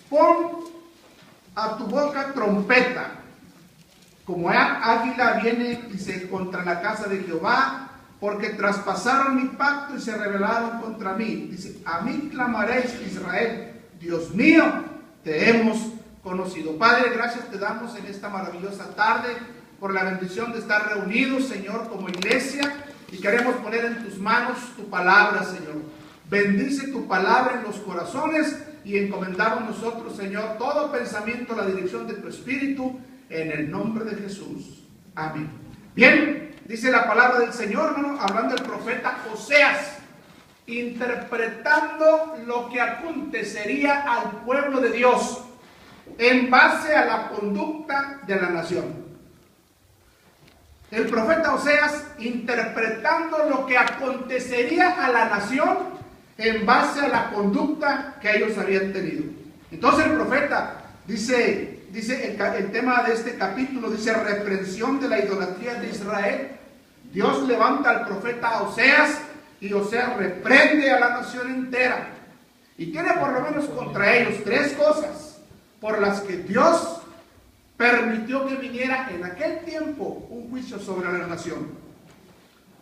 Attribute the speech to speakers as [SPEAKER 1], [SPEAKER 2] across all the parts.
[SPEAKER 1] pon a tu boca trompeta, como águila viene, dice, contra la casa de Jehová, porque traspasaron mi pacto y se rebelaron contra mí. Dice, a mí clamaréis, Israel, Dios mío, te hemos conocido. Padre, gracias te damos en esta maravillosa tarde por la bendición de estar reunidos, Señor, como iglesia, y queremos poner en tus manos tu palabra, Señor. Bendice tu palabra en los corazones y encomendamos nosotros, Señor, todo pensamiento a la dirección de tu Espíritu, en el nombre de Jesús. Amén. Bien, dice la palabra del Señor, hermano, hablando del profeta Oseas, interpretando lo que acontecería al pueblo de Dios en base a la conducta de la nación. El profeta Oseas interpretando lo que acontecería a la nación en base a la conducta que ellos habían tenido. Entonces el profeta dice el tema de este capítulo, dice reprensión de la idolatría de Israel. Dios levanta al profeta Oseas y Oseas reprende a la nación entera. Y tiene por lo menos contra ellos 3 cosas por las que Dios permitió que viniera en aquel tiempo un juicio sobre la nación.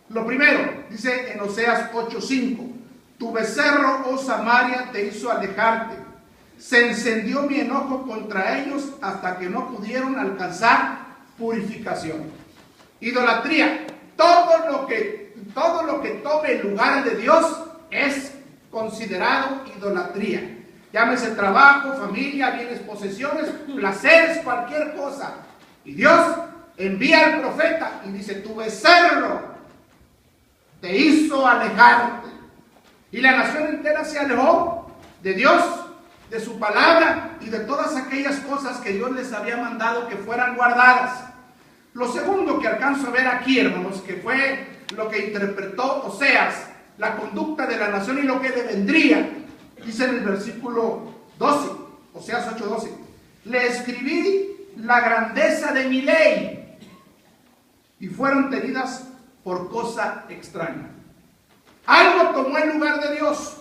[SPEAKER 1] Lo primero, dice en Oseas 8:5, tu becerro, oh Samaria, te hizo alejarte. Se encendió mi enojo contra ellos hasta que no pudieron alcanzar purificación. Idolatría. Todo lo que tome el lugar de Dios es considerado idolatría. Llámese trabajo, familia, bienes, posesiones, placeres, cualquier cosa. Y Dios envía al profeta y dice, tu becerro te hizo alejarte. Y la nación entera se alejó de Dios, de su palabra y de todas aquellas cosas que Dios les había mandado que fueran guardadas. Lo segundo que alcanzo a ver aquí, hermanos, que fue lo que interpretó Oseas, la conducta de la nación y lo que le vendría, dice en el versículo 12, Oseas 8:12, le escribí la grandeza de mi ley y fueron tenidas por cosa extraña. Algo tomó el lugar de Dios.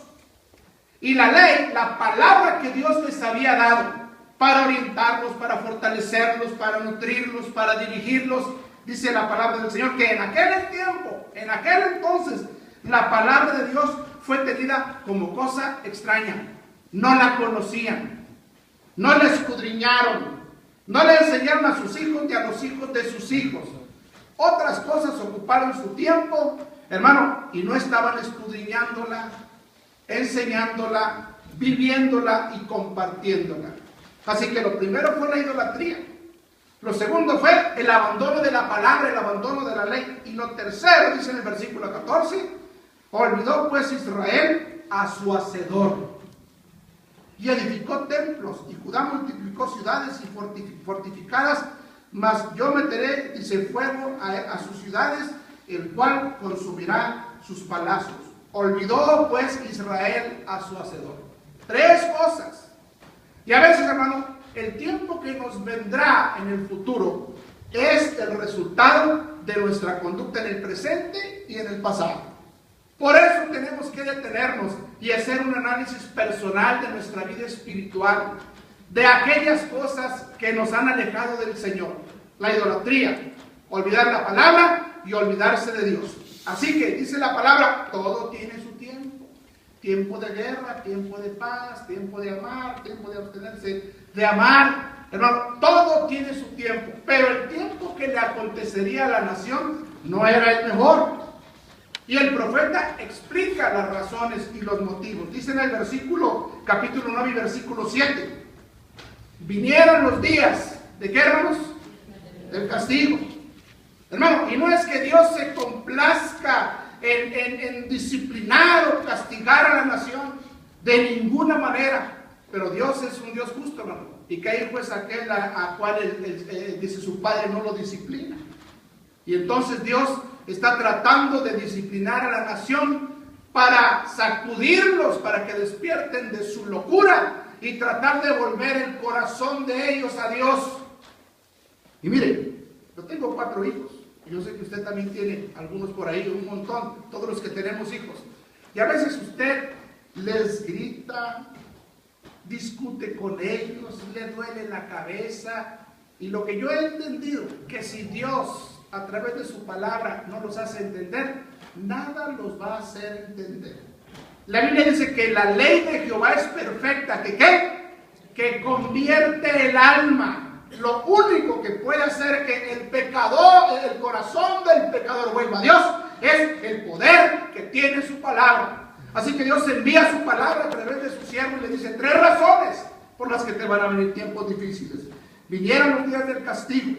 [SPEAKER 1] Y la ley, la palabra que Dios les había dado para orientarlos, para fortalecerlos, para nutrirlos, para dirigirlos, dice la palabra del Señor, que en aquel tiempo, en aquel entonces, la palabra de Dios fue tenida como cosa extraña. No la conocían, no la escudriñaron, no le enseñaron a sus hijos ni a los hijos de sus hijos. Otras cosas ocuparon su tiempo, hermano, y no estaban escudriñándola, enseñándola, viviéndola y compartiéndola. Así que lo primero fue la idolatría. Lo segundo fue el abandono de la palabra, el abandono de la ley. Y lo tercero, dice en el versículo 14, olvidó pues Israel a su hacedor y edificó templos, y Judá multiplicó ciudades y fortificadas, mas yo meteré, dice, fuego a sus ciudades, el cual consumirá sus palacios. Olvidó pues Israel a su hacedor. 3 cosas. Y a veces, hermano, el tiempo que nos vendrá en el futuro es el resultado de nuestra conducta en el presente y en el pasado. Por eso tenemos que detenernos y hacer un análisis personal de nuestra vida espiritual, de aquellas cosas que nos han alejado del Señor. La idolatría, olvidar la palabra y olvidarse de Dios. Así que dice la palabra, todo tiene su tiempo. Tiempo de guerra, tiempo de paz, tiempo de amar, tiempo de abstenerse de amar. Hermano, todo tiene su tiempo. Pero el tiempo que le acontecería a la nación no era el mejor. Y el profeta explica las razones y los motivos. Dice en el versículo, capítulo 9 y versículo 7. Vinieron los días, ¿de qué, hermanos? Del castigo. Hermano, y no es que Dios se complazca en disciplinar o castigar a la nación, de ninguna manera. Pero Dios es un Dios justo, hermano. Y que hijo es aquel a cual dice su padre no lo disciplina. Y entonces Dios está tratando de disciplinar a la nación para sacudirlos, para que despierten de su locura y tratar de volver el corazón de ellos a Dios. Y mire, yo tengo 4 hijos. Yo sé que usted también tiene algunos por ahí, un montón, todos los que tenemos hijos. Y a veces usted les grita, discute con ellos, le duele la cabeza. Y lo que yo he entendido, que si Dios a través de su palabra no los hace entender, nada los va a hacer entender. La Biblia dice que la ley de Jehová es perfecta, que ¿qué? Que convierte el alma. Lo único que puede hacer que el pecador, el corazón del pecador vuelva a Dios, es el poder que tiene su palabra. Así que Dios envía su palabra a través de su siervo y le dice 3 razones por las que te van a venir tiempos difíciles. Vinieron los días del castigo,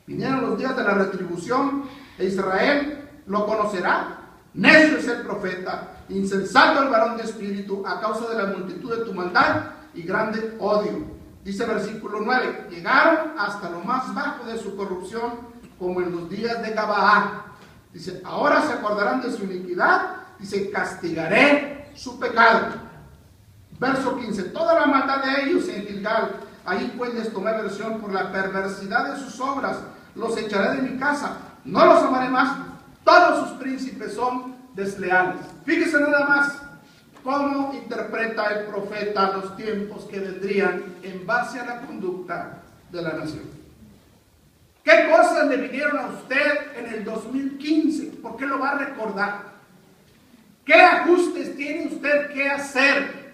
[SPEAKER 1] vinieron los días de la retribución, e Israel lo conocerá. Necio es el profeta, insensato el varón de espíritu, a causa de la multitud de tu maldad y grande odio. Dice el versículo 9, llegaron hasta lo más bajo de su corrupción, como en los días de Gabaá. Dice, ahora se acordarán de su iniquidad, dice, castigaré su pecado. Verso 15, toda la maldad de ellos en Gilgal, ahí pues les tomé versión por la perversidad de sus obras, los echaré de mi casa, no los amaré más, todos sus príncipes son desleales. Fíjese nada más cómo interpreta el profeta los tiempos que vendrían en base a la conducta de la nación. ¿Qué cosas le vinieron a usted en el 2015? ¿Por qué lo va a recordar? ¿Qué ajustes tiene usted que hacer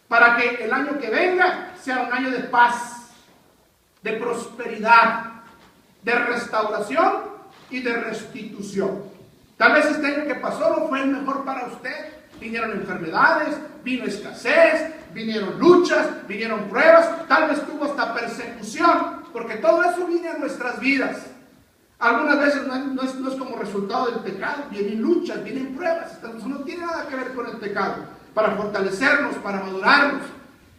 [SPEAKER 1] para que el año que venga sea un año de paz, de prosperidad, de restauración y de restitución? Tal vez este año que pasó no fue el mejor para usted. Vinieron enfermedades, vino escasez, vinieron luchas, vinieron pruebas, tal vez tuvo hasta persecución, porque todo eso viene a nuestras vidas. Algunas veces no es como resultado del pecado, vienen luchas, vienen pruebas, entonces no tiene nada que ver con el pecado, para fortalecernos, para madurarnos.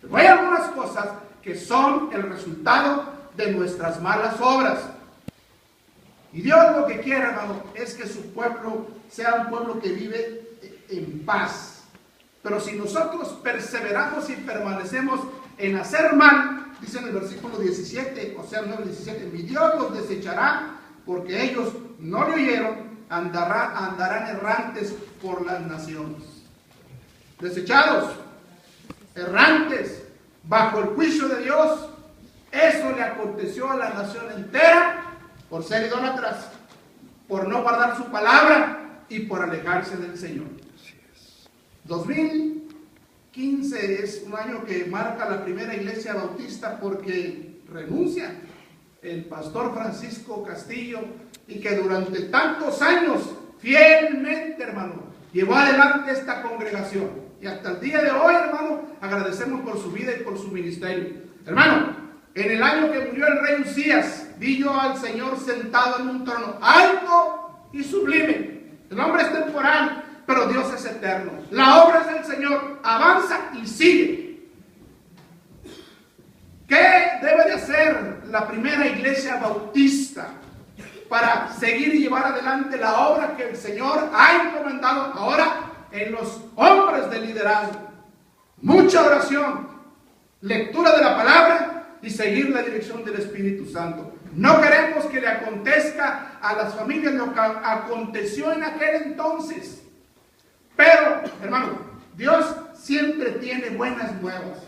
[SPEAKER 1] Pero hay algunas cosas que son el resultado de nuestras malas obras. Y Dios lo que quiere, hermano, es que su pueblo sea un pueblo que vive en paz. Pero si nosotros perseveramos y permanecemos en hacer mal, dice en el versículo 17, o sea, 9:17, mi Dios los desechará, porque ellos no le oyeron, andarán errantes por las naciones. Desechados, errantes, bajo el juicio de Dios. Eso le aconteció a la nación entera por ser idólatras, por no guardar su palabra y por alejarse del Señor. 2015 es un año que marca la primera iglesia bautista porque renuncia el pastor Francisco Castillo, y que durante tantos años fielmente, hermano, llevó adelante esta congregación. Y hasta el día de hoy, hermano, agradecemos por su vida y por su ministerio. Hermano, en el año que murió el rey Usías, vi yo al Señor sentado en un trono alto y sublime. El hombre es temporal, pero Dios es eterno. La obra es del Señor, avanza y sigue. ¿Qué debe de hacer la primera iglesia bautista para seguir y llevar adelante la obra que el Señor ha encomendado ahora en los hombres de liderazgo? Mucha oración, lectura de la palabra y seguir la dirección del Espíritu Santo. No queremos que le acontezca a las familias lo que aconteció en aquel entonces. Pero, hermano, Dios siempre tiene buenas nuevas.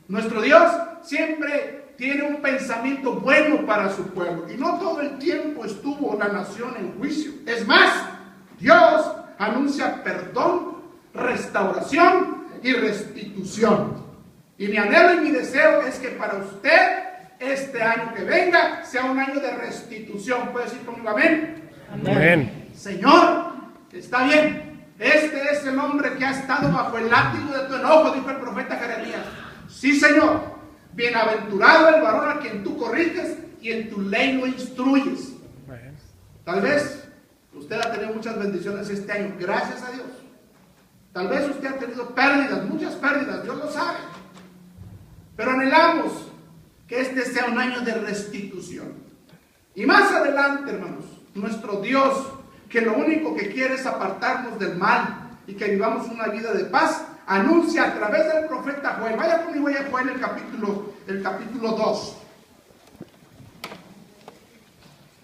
[SPEAKER 1] Nuestro Dios siempre tiene un pensamiento bueno para su pueblo. Y no todo el tiempo estuvo la nación en juicio. Es más, Dios anuncia perdón, restauración y restitución. Y mi anhelo y mi deseo es que para usted este año que venga sea un año de restitución. ¿Puede decir conmigo amén?
[SPEAKER 2] Amén.
[SPEAKER 1] Señor, está bien. Este es el hombre que ha estado bajo el látigo de tu enojo, dijo el profeta Jeremías. Sí, Señor. Bienaventurado el varón a quien tú corriges y en tu ley lo instruyes. Tal vez usted ha tenido muchas bendiciones este año, gracias a Dios. Tal vez usted ha tenido pérdidas, muchas pérdidas, Dios lo sabe. Pero anhelamos que este sea un año de restitución. Y más adelante, hermanos, nuestro Dios, que lo único que quiere es apartarnos del mal y que vivamos una vida de paz, anuncia a través del profeta Joel. Vaya conmigo a Joel el capítulo 2.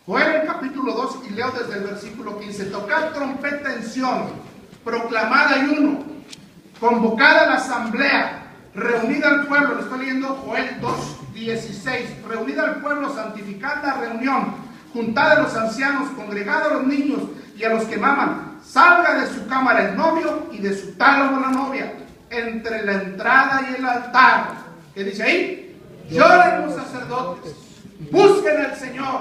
[SPEAKER 1] Joel el capítulo 2 y leo desde el versículo 15. Tocad trompeta en Sión, proclamad ayuno, convocad a la asamblea, reunida al pueblo, le estoy leyendo Joel 2:16, reunida al pueblo, santificad la reunión, juntad a los ancianos, congregad a los niños y a los que maman, salga de su cámara el novio y de su tálamo la novia, entre la entrada y el altar. ¿Qué dice ahí? Lloren los sacerdotes, busquen al Señor,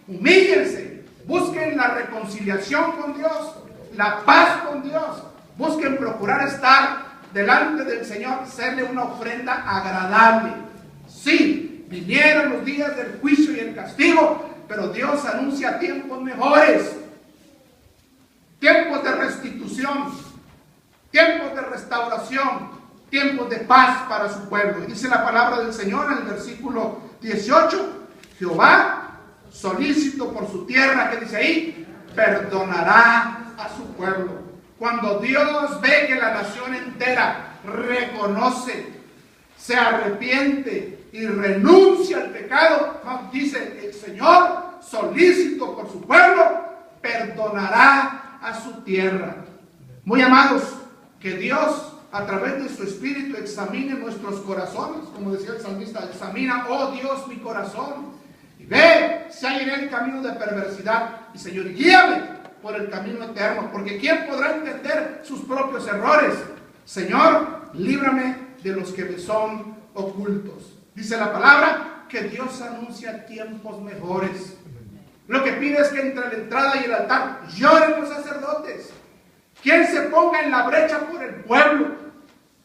[SPEAKER 1] humíllense, busquen la reconciliación con Dios, la paz con Dios, busquen procurar estar delante del Señor, serle una ofrenda agradable. Sí, vinieron los días del juicio y el castigo, pero Dios anuncia tiempos mejores, tiempos de restitución, tiempos de restauración, tiempos de paz para su pueblo. Y dice la palabra del Señor en el versículo 18, Jehová, solícito por su tierra, que dice ahí, perdonará a su pueblo. Cuando Dios ve que la nación entera reconoce, se arrepiente y renuncia al pecado, dice el Señor, solícito por su pueblo, perdonará a su tierra. Muy amados, que Dios a través de su Espíritu examine nuestros corazones, como decía el salmista, examina, oh Dios, mi corazón, y ve si hay en él camino de perversidad, y Señor, guíame por el camino eterno, porque ¿quién podrá entender sus propios errores? Señor, líbrame de los que me son ocultos. Dice la palabra que Dios anuncia tiempos mejores. Lo que pide es que entre la entrada y el altar lloren los sacerdotes. Quien se ponga en la brecha por el pueblo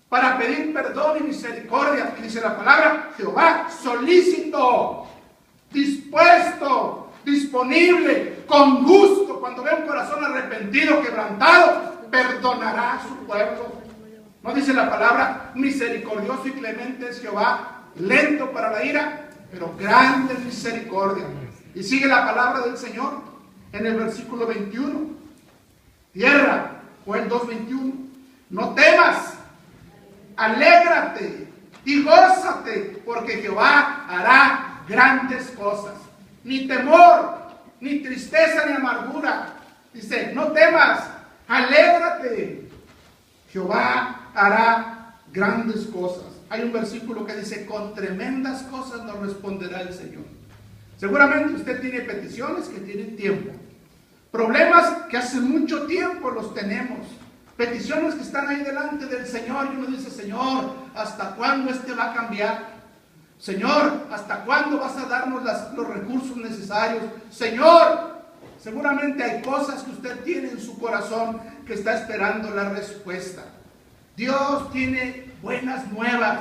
[SPEAKER 1] para pedir perdón y misericordia. Y dice la palabra, Jehová solícito, dispuesto, disponible, con gusto, cuando ve un corazón arrepentido, quebrantado, perdonará a su pueblo. ¿No dice la palabra, misericordioso y clemente es Jehová, lento para la ira, pero grande en misericordia? Y sigue la palabra del Señor en el versículo 21. Tierra, Joel 2:21, no temas, alégrate y gózate, porque Jehová hará grandes cosas. Ni temor, ni tristeza, ni amargura. Dice, no temas, alégrate. Jehová hará grandes cosas. Hay un versículo que dice, con tremendas cosas nos responderá el Señor. Seguramente usted tiene peticiones que tienen tiempo. Problemas que hace mucho tiempo los tenemos. Peticiones que están ahí delante del Señor. Y uno dice, Señor, ¿hasta cuándo va a cambiar? Señor, ¿hasta cuándo vas a darnos los recursos necesarios? Señor, seguramente hay cosas que usted tiene en su corazón que está esperando la respuesta. Dios tiene buenas nuevas.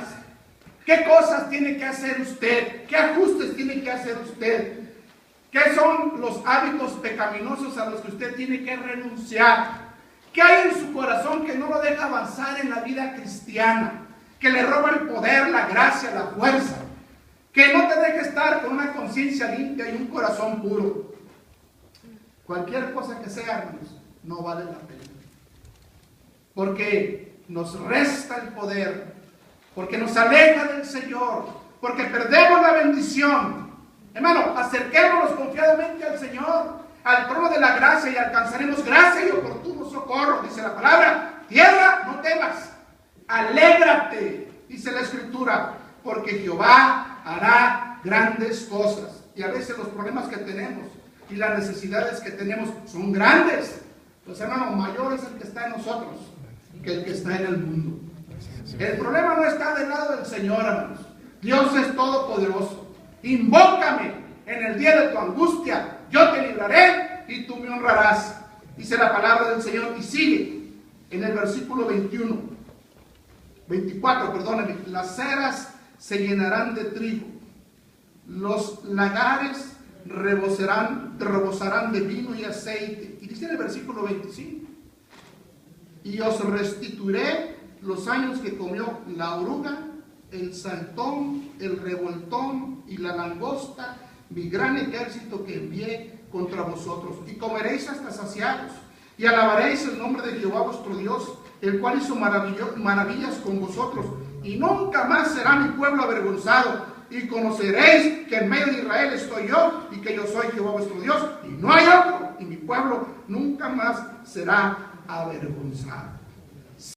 [SPEAKER 1] ¿Qué cosas tiene que hacer usted? ¿Qué ajustes tiene que hacer usted? ¿Qué son los hábitos pecaminosos a los que usted tiene que renunciar? ¿Qué hay en su corazón que no lo deja avanzar en la vida cristiana? Que le roba el poder, la gracia, la fuerza. Que no te deje estar con una conciencia limpia y un corazón puro. Cualquier cosa que sea, hermanos, no vale la pena. Porque nos resta el poder. Porque nos aleja del Señor. Porque perdemos la bendición. Hermano, acerquémonos confiadamente al Señor, al trono de la gracia, y alcanzaremos gracia y oportuno socorro. Dice la palabra, tierra, no temas, alégrate, dice la Escritura, porque Jehová hará grandes cosas. Y a veces los problemas que tenemos y las necesidades que tenemos son grandes. Pues hermano, mayor es el que está en nosotros que el que está en el mundo. El problema no está del lado del Señor, hermanos. Dios es todopoderoso. Invócame en el día de tu angustia, yo te libraré y tú me honrarás. Dice la palabra del Señor. Y sigue en el versículo 24, perdónenme. Las ceras se llenarán de trigo, los lagares rebosarán de vino y aceite. Y dice en el versículo 25, y os restituiré los años que comió la oruga, el saltón, el revoltón y la langosta, mi gran ejército que envié contra vosotros. Y comeréis hasta saciados, y alabaréis el nombre de Jehová vuestro Dios, el cual hizo maravillas con vosotros, y nunca más será mi pueblo avergonzado. Y conoceréis que en medio de Israel estoy yo, y que yo soy Jehová vuestro Dios, y no hay otro, y mi pueblo nunca más será avergonzado.